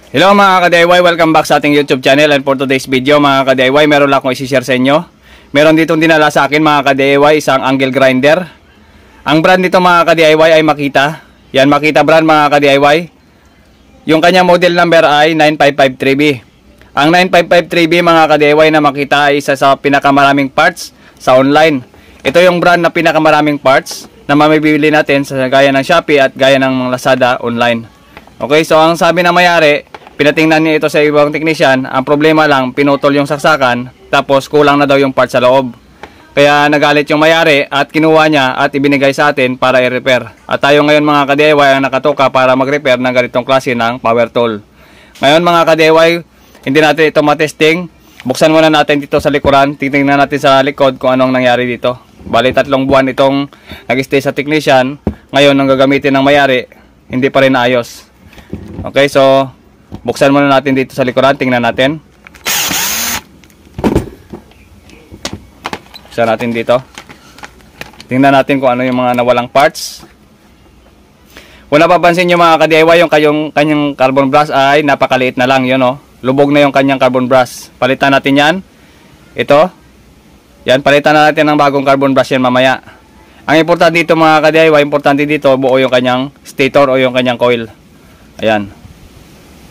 Hello mga ka-DIY, welcome back sa ating YouTube channel. And for today's video mga ka-DIY, meron lang akong isi-share sa inyo. Meron ditong dinala sa akin mga ka-DIY, isang angle grinder. Ang brand nito mga ka-DIY ay Makita. Yan, Makita brand mga ka-DIY. Yung kanyang model number ay 9553B. Ang 9553B mga ka-DIY na Makita ay isa sa pinakamaraming parts sa online. Ito yung brand na pinakamaraming parts na mamibili natin sa gaya ng Shopee at gaya ng Lazada online. Okay, so ang sabi ng may-ari, pinatingnan niya ito sa ibang technician. Ang problema lang, pinutol yung saksakan, tapos kulang na daw yung part sa loob. Kaya nagalit yung may-ari at kinuha niya at ibinigay sa atin para i-repair. At tayo ngayon mga ka-DIY ang nakatoka para mag-repair ng ganitong klase ng power tool. Ngayon mga ka-DIY, hindi natin ito matesting. Buksan muna natin dito sa likuran. Titingnan natin sa likod kung anong nangyari dito. Bali 3 buwan itong nag-stay sa technician. Ngayon ang gagamitin ng may-ari, hindi pa rin naayos. Okay, so buksan muna natin dito sa likuran, tingnan natin. Buksan natin dito. Tingnan natin kung ano yung mga nawalang parts. Kung napapansin nyo mga ka-DIY, yung kanyang carbon brush ay napakaliit na lang, yun o. Lubog na yung kanyang carbon brush. Palitan natin yan. Ito. Yan, palitan na natin ng bagong carbon brush yan mamaya. Ang importante dito mga ka-DIY, importante dito buo yung kanyang stator o yung kanyang coil. Ayan.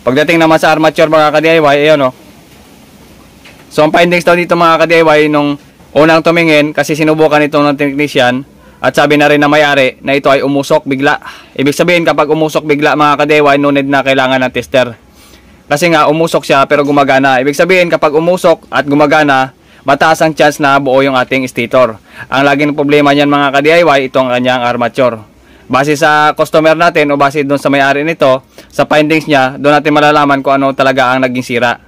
Pagdating naman sa armature mga ka-DIY, ayan o. So ang findings daw dito mga ka-DIY nung unang tumingin, kasi sinubukan ito ng technician at sabi na rin na may-ari na ito ay umusok bigla. Ibig sabihin kapag umusok bigla mga ka-DIY, no need na kailangan ng tester. Kasi nga umusok siya pero gumagana. Ibig sabihin kapag umusok at gumagana, mataas ang chance na buo yung ating stator. Ang laging problema niyan mga ka-DIY, itong kanyang armature. Base sa customer natin o base doon sa may-ari nito, sa findings niya, doon natin malalaman kung ano talaga ang naging sira.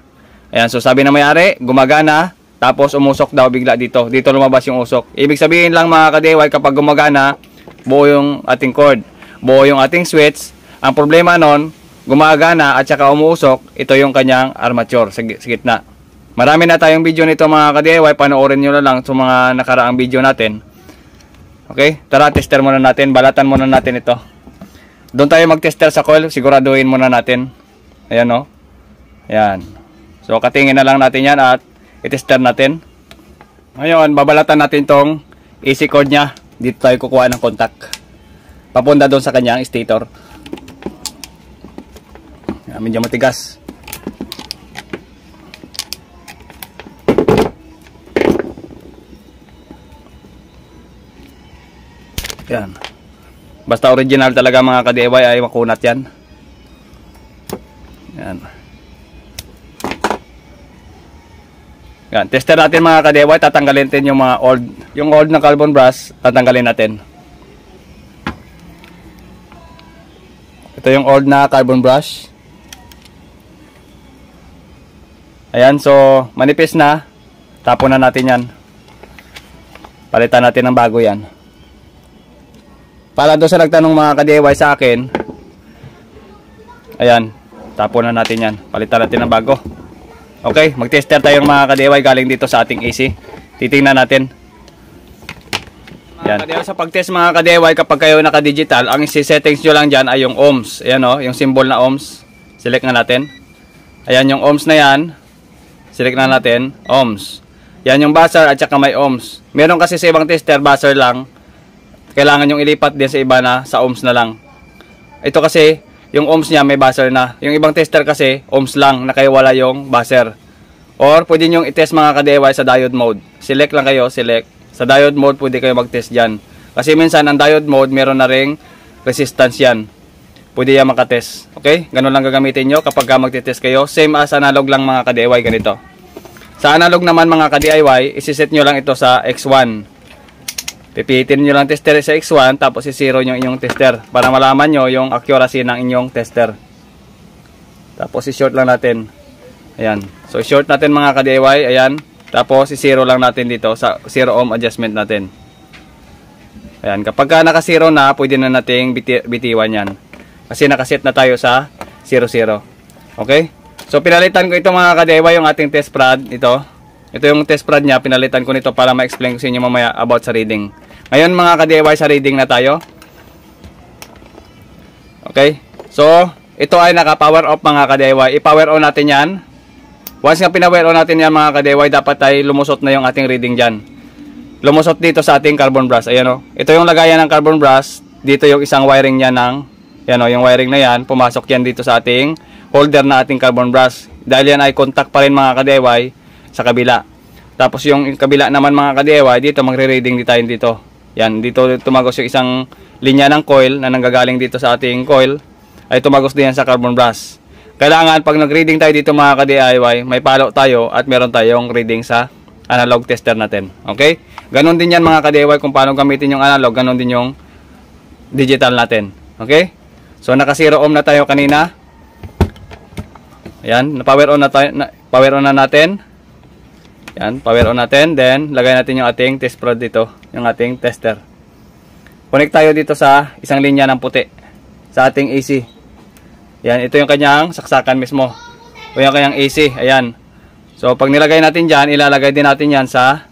Ayan, so sabi ng may-ari, gumagana, tapos umusok daw bigla dito. Dito lumabas yung usok. Ibig sabihin lang mga ka-DIY, kapag gumagana, buo yung ating cord, buo yung ating switch. Ang problema nun, gumagana at saka umuusok, ito yung kanyang armature sa gitna. Marami na tayong video nito mga ka-DIY, panoorin nyo na lang sa mga nakaraang video natin. Okay, tara tester muna natin, balatan muna natin ito. Doon tayo mag-tester sa coil, siguraduhin muna natin. Ayan o. Ayan. So katingin na lang natin yan at i-tester natin. Ngayon, babalatan natin tong AC cord nya. Dito tayo kukuha ng contact. Papunta doon sa kanyang stator. Ayan, medyo matigas. Yan. Basta original talaga mga ka-DIY ay makunat yan. Yan. Yan. Tester natin mga ka-DIY. Tatanggalin natin yung mga old na carbon brush. Tatanggalin natin. Ito yung old na carbon brush. Ayan. So manipis na. Tapon na natin yan. Palitan natin ng bago yan. Para doon sa nagtanong mga ka-DIY sa akin, ayan, tapon na natin yan. Palitan natin ng bago. Okay, mag-tester tayo mga ka-DIY galing dito sa ating AC. Titingnan natin. Yan. Sa pag-test mga ka-DIY, kapag kayo naka-digital, ang isi-settings nyo lang dyan ay yung ohms. Ayan o, yung symbol na ohms. Select na natin. Ayan yung ohms na yan. Select na natin, ohms. Yan yung buzzer at saka may ohms. Meron kasi sa ibang tester, buzzer lang. Kailangan yung ilipat din sa iba na sa ohms na lang. Ito kasi, yung ohms niya may buzzer na. Yung ibang tester kasi, ohms lang, nakaiwala yung buzzer. Or, pwede nyo i-test mga ka-DIY sa diode mode. Select lang kayo, select. Sa diode mode, pwede kayo mag-test dyan. Kasi minsan, ang diode mode, meron na ring resistance yan. Pwede yan makatest. Okay? Ganun lang gagamitin nyo kapag mag-test kayo. Same as analog lang mga ka-DIY, ganito. Sa analog naman mga ka-DIY, isiset nyo lang ito sa X1. Pipitin nyo lang tester sa X1 tapos i-zero nyo inyong tester para malaman nyo yung accuracy ng inyong tester. Tapos i-short lang natin. Ayan. So i-short natin mga ka-DIY. Ayan. Tapos i-zero lang natin dito sa 0 ohm adjustment natin. Ayan. Kapag ka naka-zero na, pwede na nating bitiwan yan. Kasi nakaset na tayo sa 00. Okay? So pinalitan ko ito mga ka-DIY yung ating test prod. Ito yung test prod niya. Pinalitan ko nito para ma-explain ko sa inyo mamaya about sa reading. Ngayon mga ka-DIY sa reading na tayo. Okay? So, ito ay naka-power off mga ka-DIY. I-power on natin yan. Once nga pina-power on natin yan mga ka-DIY, dapat ay lumusot na yung ating reading dyan. Lumusot dito sa ating carbon brush. Ayan o. Ito yung lagayan ng carbon brush. Dito yung isang wiring niya ng, yan o, yung wiring na yan. Pumasok yan dito sa ating holder na ating carbon brush. Dahil yan ay contact pa rin mga ka-DIY sa kabila. Tapos yung kabila naman mga ka-DIY, dito magre-reading tayo dito. Yan, dito tumagos yung isang linya ng coil na nanggagaling dito sa ating coil. Ay tumagos din yan sa carbon brush. Kailangan pag nag-reading tayo dito mga ka-DIY, may palo tayo at meron tayong reading sa analog tester natin. Okay? Ganon din yan mga ka-DIY kung paano gamitin yung analog, ganon din yung digital natin. Okay? So naka 0 ohm na tayo kanina. Ayan, na-power on na tayo, power on na natin. Yan, power on natin. Then, lagay natin yung ating test prod dito. Yung ating tester. Connect tayo dito sa isang linya ng puti. Sa ating AC. Yan, ito yung kanyang saksakan mismo. O yung kanyang AC. Ayan. So, pag nilagay natin dyan, ilalagay din natin yan sa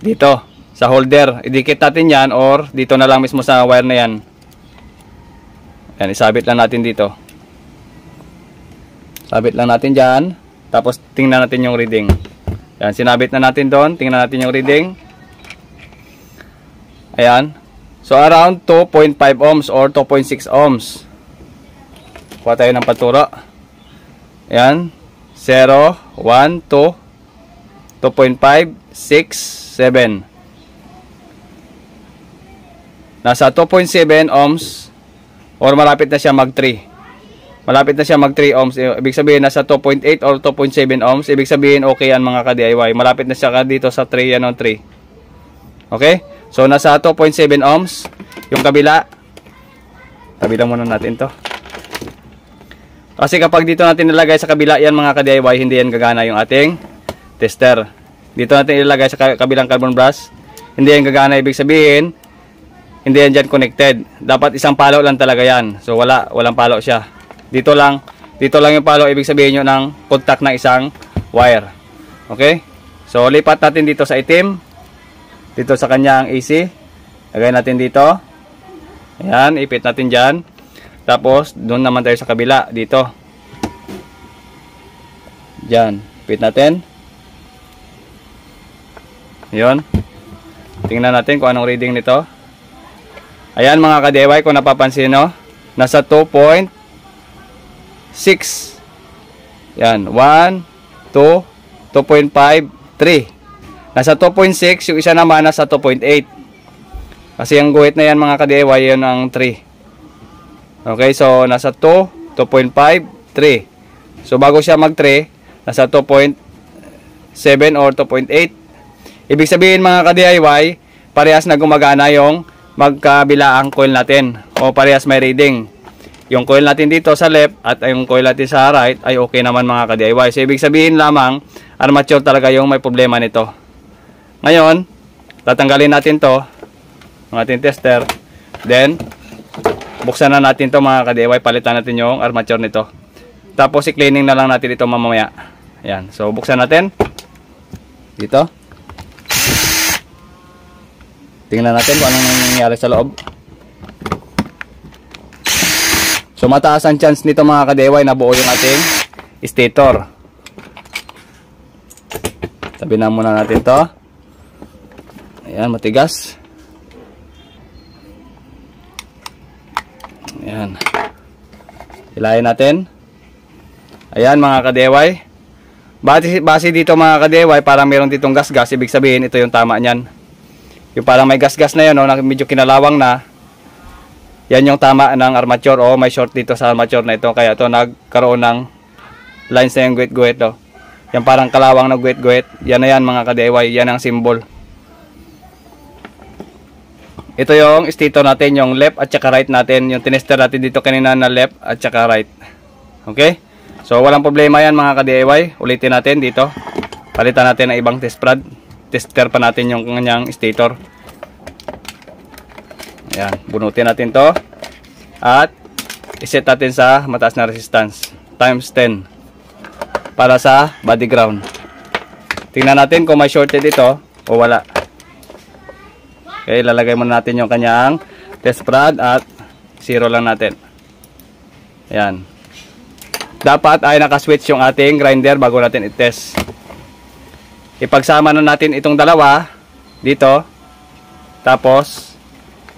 dito. Sa holder. Idikit natin yan or dito na lang mismo sa wire na yan. Yan, isabit lang natin dito. Sabit lang natin dyan. Tapos tingnan natin yung reading. Yan, sinabit na natin doon. Tingnan natin yung reading. Ayan. So around 2.5 ohms or 2.6 ohms. Kuha tayo ng paturo. Ayan. 0, 1, 2, 2.5, 6, 7. Nasa 2.7 ohms or malapit na siya mag 3. Malapit na siya mag 3 ohms. Ibig sabihin nasa 2.8 or 2.7 ohms. Ibig sabihin okay yan mga ka-DIY. Malapit na siya dito sa 3, yan on 3. Okay? So nasa 2.7 ohms. Yung kabila. Kabila muna natin to. Kasi kapag dito natin nilagay sa kabila yan mga ka-DIY, hindi yan gagana yung ating tester. Dito natin ilagay sa kabilang carbon brush. Hindi yan gagana. Ibig sabihin, hindi yan dyan connected. Dapat isang palo lang talaga yan. So walang palo siya. Dito lang yung palo, ibig sabihin nyo ng contact ng isang wire. Okay? So, lipat natin dito sa itim. Dito sa kanyang AC. Lagay natin dito. Ayan, ipit natin dyan. Tapos, doon naman tayo sa kabila. Dito. Dyan. Ipit natin. Yun. Tingnan natin kung anong reading nito. Ayan mga ka-DIY, kung napapansin no, nasa 2.6. Yan, 1, 2, 2.5, 3. Nasa 2.6, yung isa naman nasa 2.8. Kasi yung guhit na yan mga ka-DIY, yun ang 3. Okay, so nasa 2, 2.5, 3. So bago siya mag 3, nasa 2.7 or 2.8. Ibig sabihin mga ka-DIY, parehas na gumagana yung magkabilaang coil natin. O parehas may reading. Yung coil natin dito sa left at yung coil natin sa right ay okay naman mga ka-DIY. So, ibig sabihin lamang, armature talaga yung may problema nito. Ngayon, tatanggalin natin to, ang ating tester. Then, buksan na natin to mga ka-DIY. Palitan natin yung armature nito. Tapos, i-cleaning na lang natin ito mamaya. Ayan. So, buksan natin. Dito. Tingnan natin kung anong nangyayari sa loob. So mataas ang chance nito mga ka-DIY na buo yung ating stator. Tabi na muna natin to. Ayan, matigas. Ayan. Hilahin natin. Ayan mga ka-DIY. Base dito mga ka-DIY, parang meron ditong gas-gas. Ibig sabihin ito yung tama niyan. Yung parang may gas-gas na yun, no, na medyo kinalawang na. Yan yung tama ng armature o may short dito sa armature na ito. Kaya ito nagkaroon ng lines na yung guhit-guhit. Yan parang kalawang na guhit-guhit. Yan na yan mga ka-DIY. Yan ang symbol. Ito yung stator natin, yung left at saka right natin. Yung tinester natin dito kanina na left at saka right. Okay? So walang problema yan mga ka-DIY. Ulitin natin dito. Palitan natin ng ibang test prod. Tester pa natin yung kanyang stator. Ayan, bunutin natin to at iset natin sa mataas na resistance times 10 para sa body ground. Tingnan natin kung may shorted ito o wala. Okay, lalagay muna natin yung kanyang test prod at 0 lang natin. Ayan. Dapat ay nakaswitch yung ating grinder bago natin i-test. Ipagsama na natin itong dalawa dito. Tapos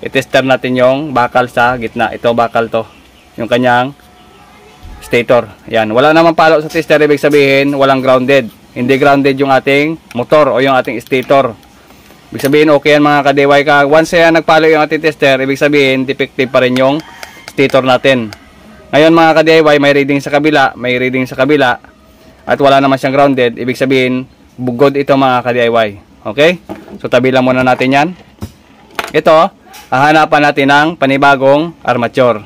i-tester natin yung bakal sa gitna. Ito bakal to. Yung kanyang stator. Ayan. Wala namang palo sa tester. Ibig sabihin walang grounded. Hindi grounded yung ating motor o yung ating stator. Ibig sabihin okay yan mga ka-DIY. Once yan nagpalo yung ating tester, ibig sabihin defective pa rin yung stator natin. Ngayon mga ka-DIY, may reading sa kabila, may reading sa kabila, at wala naman siyang grounded. Ibig sabihin bugod ito mga ka-DIY. Okay? So tabi lang muna natin yan. Ito, hahanapan natin ng panibagong armature.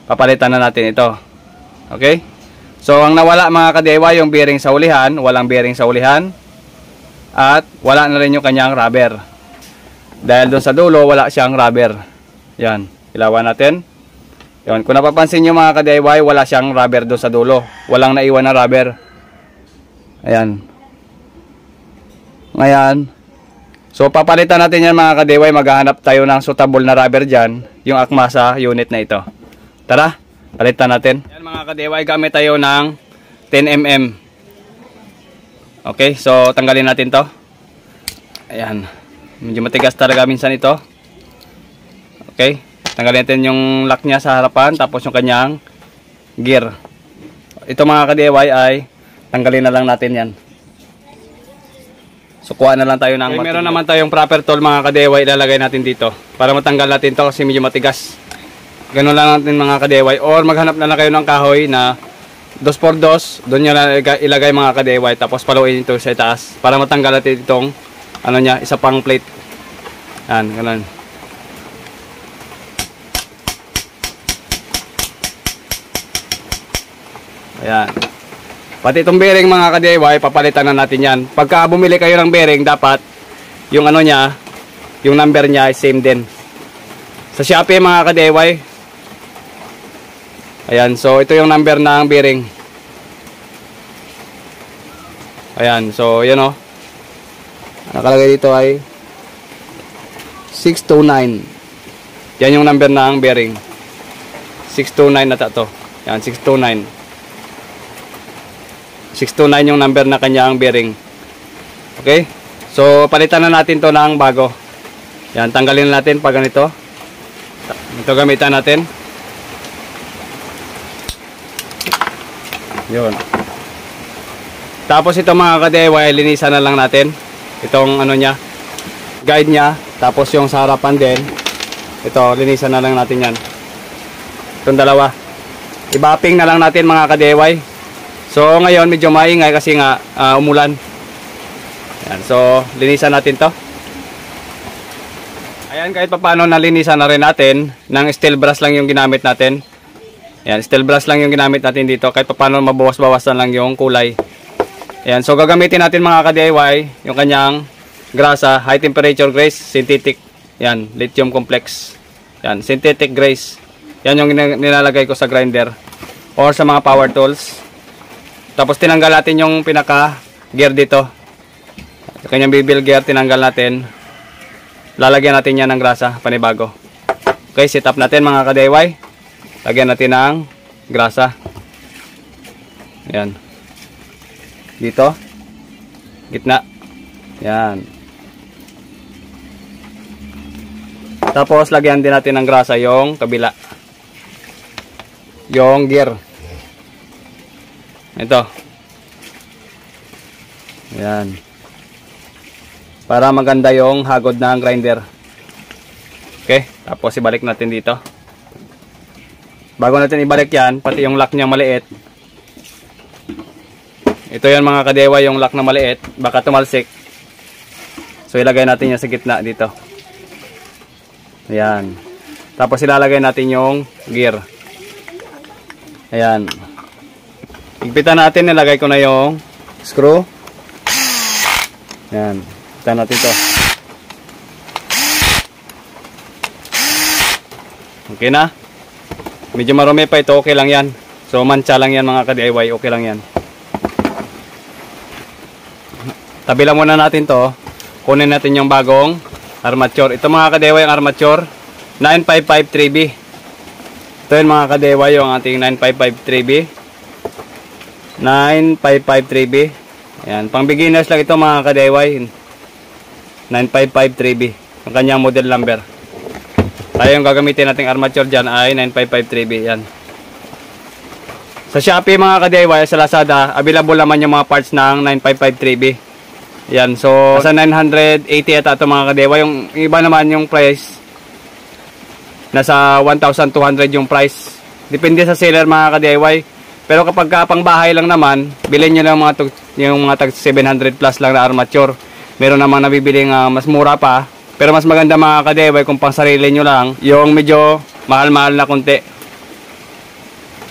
Papalitan na natin ito. Okay? So ang nawala mga ka-DIY, yung bearing sa ulihan, walang bearing sa ulihan. At wala na rin yung kanyang rubber. Dahil doon sa dulo, wala siyang rubber. Yan, ilawan natin. Yan, kung napapansin nyo mga ka-DIY, wala siyang rubber doon sa dulo. Walang naiwan na rubber. Ayan. Ngayon, so papalitan natin yan mga ka-DIY. Maghahanap tayo ng suitable na rubber dyan. Yung akma sa unit na ito. Tara, palitan natin. Yan mga ka-DIY, gamit tayo ng 10mm. Okay, so tanggalin natin to. Ayan. Medyo matigas talaga minsan ito. Okay, tanggalin natin yung lock niya sa harapan, tapos yung kanyang gear. Ito mga ka-DIY ay tanggalin na lang natin yan. So kuha na lang tayo ng okay, meron naman tayong proper tool mga ka-DIY, ilalagay natin dito para matanggal natin to kasi medyo matigas. Ganun lang natin mga ka-DIY, or maghanap na lang kayo ng kahoy na 2x2, doon nyo na ilagay mga ka-DIY, tapos paluin ito sa itaas para matanggal natin itong ano niya, isa pang plate. Yan, ganun. Ayan. Pati itong bearing mga ka-DIY, papalitan na natin yan. Pagka bumili kayo ng bearing, dapat yung ano niya, yung number niya ay same din. Sa Shopee mga ka-DIY. Ayan, so ito yung number ng bearing. Ayan, so yun o. Nakalagay dito ay 629. Yan yung number ng bearing. 629 na to. Yan, 629. 629 yung number na kanyang bearing. Okay? So palitan na natin to ng bago. Yan, tanggalin natin pag ganito. Ito gamitan natin. Yun. Tapos ito mga ka-DIY, linisan na lang natin itong ano niya, guide niya. Tapos yung sa harapan din, ito, linisan na lang natin yan. Itong dalawa, i-bapping na lang natin mga ka-DIY. So ngayon medyo maingay kasi nga umulan. Yan, so linisan natin to. Ayan, kahit pa paano nalinisan na rin natin. Ng steel brush lang yung ginamit natin. Ayan, steel brush lang yung ginamit natin dito. Kahit pa paano mabawas-bawasan lang yung kulay. Ayan, so gagamitin natin mga ka-DIY yung kanyang grasa, high temperature grease, synthetic. Ayan, lithium complex. Ayan, synthetic grease. Yan yung nilalagay ko sa grinder or sa mga power tools. Tapos tinanggal natin yung pinaka gear dito. Yung kanyang bevel gear tinanggal natin. Lalagyan natin yan ng grasa, panibago. Okay, set up natin mga ka-DIY. Lagyan natin ng grasa. Ayan. Dito. Gitna. Ayan. Tapos, lagyan din natin ng grasa yung kabila. Yung gear. Ito. Ayan. Para maganda yung hagod ng grinder. Okay. Tapos, ibalik natin dito. Bago natin ibalik yan, pati yung lock niya maliit. Ito yan mga ka-DIY, yung lock na maliit. Baka tumalsik. So ilagay natin yan sa gitna dito. Ayan. Tapos ilalagay natin yung gear. Ayan. Higpitan natin, nilagay ko na yung screw. Ayan. Higpitan natin to. Okay na. Medyo marumi pa ito, okay lang yan. So mancha lang yan mga ka-DIY, okay lang yan. Tabi lang muna natin to. Kunin natin yung bagong armature. Ito mga ka-DIY ang armature 9553B. Ito yun mga ka-DIY, yung ating 9553B. 9553B. Ayan, pang beginners lang ito mga ka-DIY. 9553B. Yung kanyang model number. Tayo yung gagamitin nating armature dyan ay 9553B. Yan. Sa Shopee mga ka-DIY, sa Lazada, available naman yung mga parts ng 9553B. Yan. So, sa 980 ata ito mga ka-DIY. Yung iba naman yung price, nasa 1,200 yung price. Depende sa seller mga ka-DIY. Pero kapag pang bahay lang naman, bilhin nyo lang yung mga tag 700 plus lang na armature. Meron namang nabibiling mas mura pa. Pero mas maganda mga ka-DIY kung pang sarili nyo lang, yung medyo mahal-mahal na konti.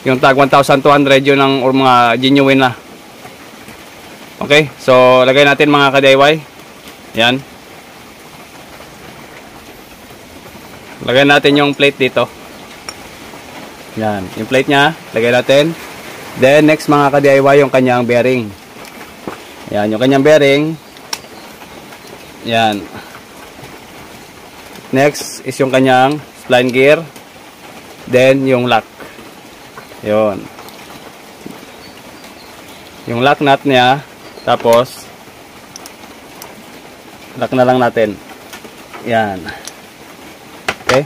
Yung tag 1,200 yun ang mga genuine na. Okay, so lagay natin mga ka-DIY. Yan. Lagay natin yung plate dito. Yan, yung plate nya, lagay natin. Then next mga ka-DIY, yung kanyang bearing. Yan, yung kanyang bearing. Yan. Next is yung kanyang spline gear. Then yung lock. Yun. Yung lock nut niya. Tapos lock na lang natin. Yan. Okay.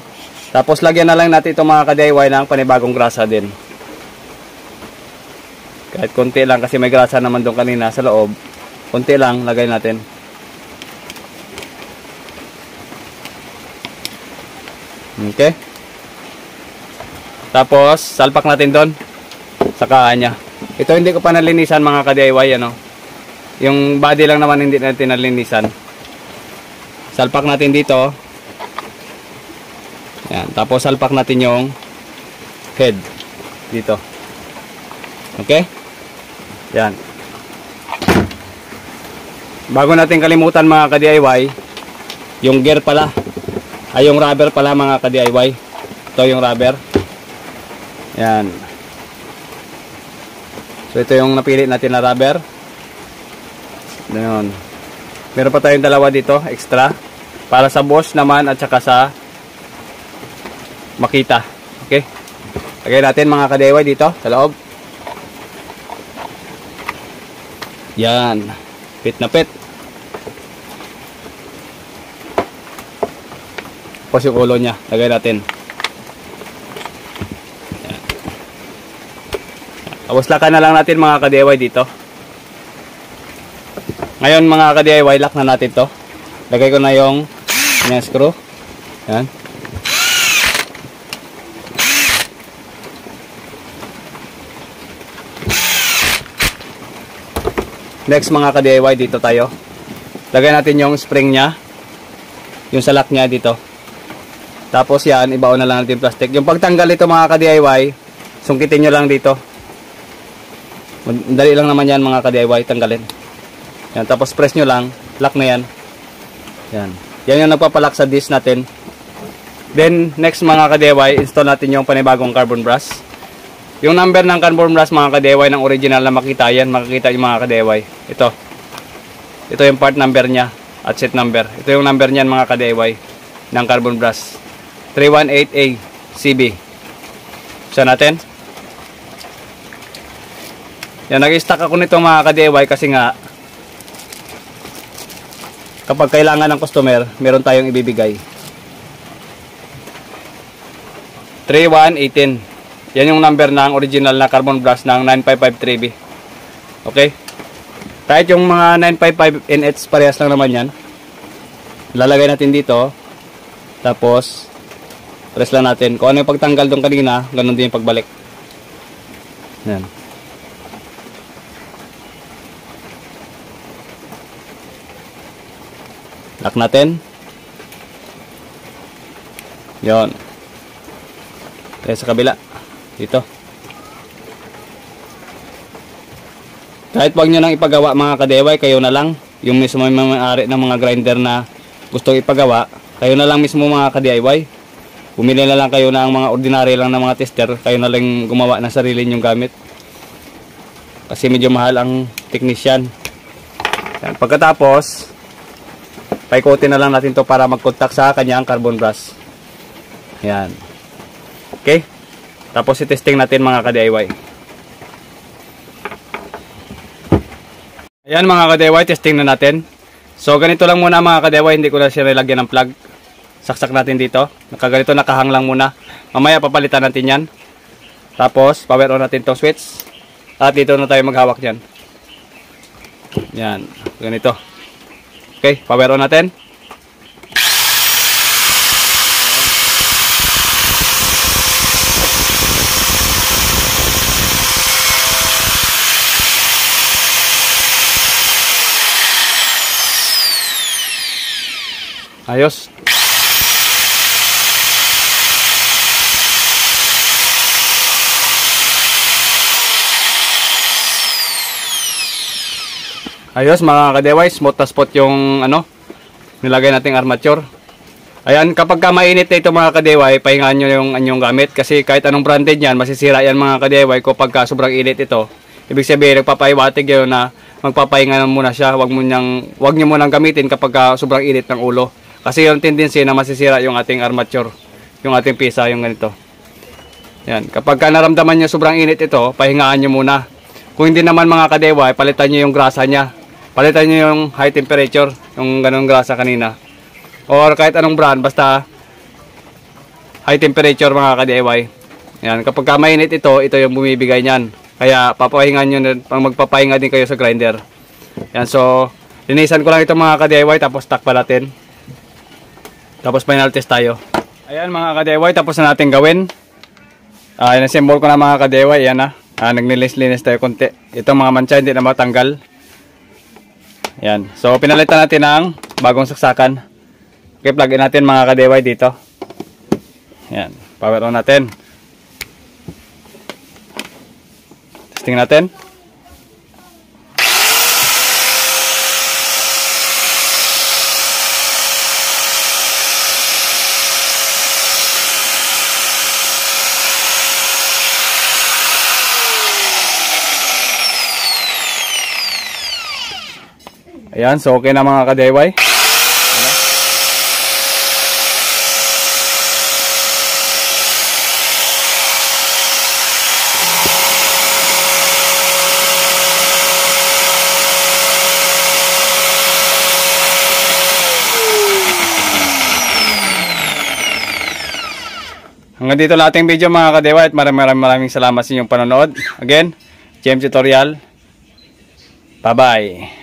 Tapos lagyan na lang natin itong mga ka-DIY ng panibagong grasa din. Kahit konti lang kasi may grasa naman doon kanina sa loob. Konti lang lagay natin. Okay. Tapos salpak natin doon sa kanya. Ito hindi ko pa nalinisan mga ka-DIY, ano. Yung body lang naman hindi natin nalinisan. Salpak natin dito. Yan, tapos salpak natin yung head dito. Okay? Yan. Bago natin kalimutan mga ka-DIY, yung gear pala. Ay, yung rubber pala mga ka-DIY. Ito yung rubber. Yan. So ito yung napili natin na rubber. Ganun. Meron pa tayong dalawa dito, extra. Para sa boss naman at saka sa makita. Okay? Lagay natin mga ka-DIY dito sa loob. Yan. Fit na fit. Tapos yung ulo nya, lagay natin. Yan. Tapos lakan na lang natin mga ka-DIY dito. Ngayon mga ka-DIY, lock na natin to. Lagay ko na yung screw. Yan. Next mga ka-DIY, dito tayo. Lagay natin yung spring nya. Yung sa lock nya dito. Tapos yan, ibaon na lang natin yung plastic. Yung pagtanggal ito mga ka-DIY, sungkitin nyo lang dito. Dali lang naman yan mga ka-DIY, tanggalin. Yan, tapos press nyo lang, lock na yan. Yan. Yan yung nagpapalock sa disc natin. Then, next mga ka-DIY, install natin yung panibagong carbon brush. Yung number ng carbon brush mga ka-DIY ng original na makita yan, makikita yung mga ka-DIY. Ito. Ito yung part number nya at set number. Ito yung number niyan mga ka-DIY ng carbon brush. 318A CB. Isa natin. Yan, nag-stack ako nito mga ka-DIY kasi nga kapag kailangan ng customer, meron tayong ibibigay. 3118. Yan yung number ng original na carbon brush ng 9553B. Okay? Kahit yung mga 955NH parehas lang naman yan. Lalagay natin dito. Tapos press lang natin. Kung ano yung pagtanggal doon kanina, ganun din yung pagbalik. Yan. Lock natin. Yon. Kaya sa kabila. Dito. Kahit wag nyo nang ipagawa mga ka-DIY, kayo na lang. Yung mismo may-ari ng mga grinder na gusto ipagawa, kayo na lang mismo mga ka-DIY. Bumili na lang kayo ng mga ordinary lang na mga tester. Kayo na lang gumawa ng sarili nyong gamit. Kasi medyo mahal ang technician. Yan. Pagkatapos, paikutin na lang natin to para mag-contact sa kanyang carbon brush. Yan. Okay. Tapos i-testing natin mga ka-DIY. Ayan mga ka-DIY, testing na natin. So ganito lang muna mga ka-DIY, hindi ko na siya nilagyan ng plug. Saksak natin dito. Nakaganito, nakahang lang muna. Mamaya papalitan natin yan. Tapos power on natin tong switch. At dito na tayo maghawak dyan. Yan, ganito. Okay, power on natin. Ayos. Ayos mga ka-DIY, smooth na spot yung nilagay nating armature. Ayan, kapag mainit na ito mga ka-DIY, pahingaan nyo yung anyong gamit. Kasi kahit anong branded yan, masisira yan mga ka-DIY ko pagka sobrang init ito. Ibig sabihin, nagpapahiwatig yun na magpapahinga muna siya. Huwag nyo munang gamitin kapag sobrang init ng ulo. Kasi yung tendency na masisira yung ating armature, yung ating pisa, yung ganito. Yan, kapag naramdaman nyo sobrang init ito, pahingaan nyo muna. Kung hindi naman mga ka-DIY, palitan nyo yung grasa nya. Palitan nyo yung high temperature, yung ganong grasa kanina. Or kahit anong brand, basta high temperature mga ka-DIY. Yan, kapag mainit ito yung bumibigay nyan. Kaya papahingan nyo, magpapahinga din kayo sa grinder. Yan, so linisan ko lang ito mga ka-DIY, tapos takpa natin. Tapos final test tayo. Ayan mga ka-DIY, tapos na natin gawin. Inassemble ko na mga ka-DIY. Ayan na. Naglinis-linis tayo konti. Itong mga mancha hindi na matanggal. Ayan. So pinalitan natin ng bagong saksakan. Okay, plug in natin mga ka-DIY dito. Ayan. Power on natin. Testing natin. Ayan, so okay na mga ka-DIY. Hanggang dito lang ating video mga ka-DIY at maraming salamat sa inyong panonood. Again, GM Tutorial. Bye-bye.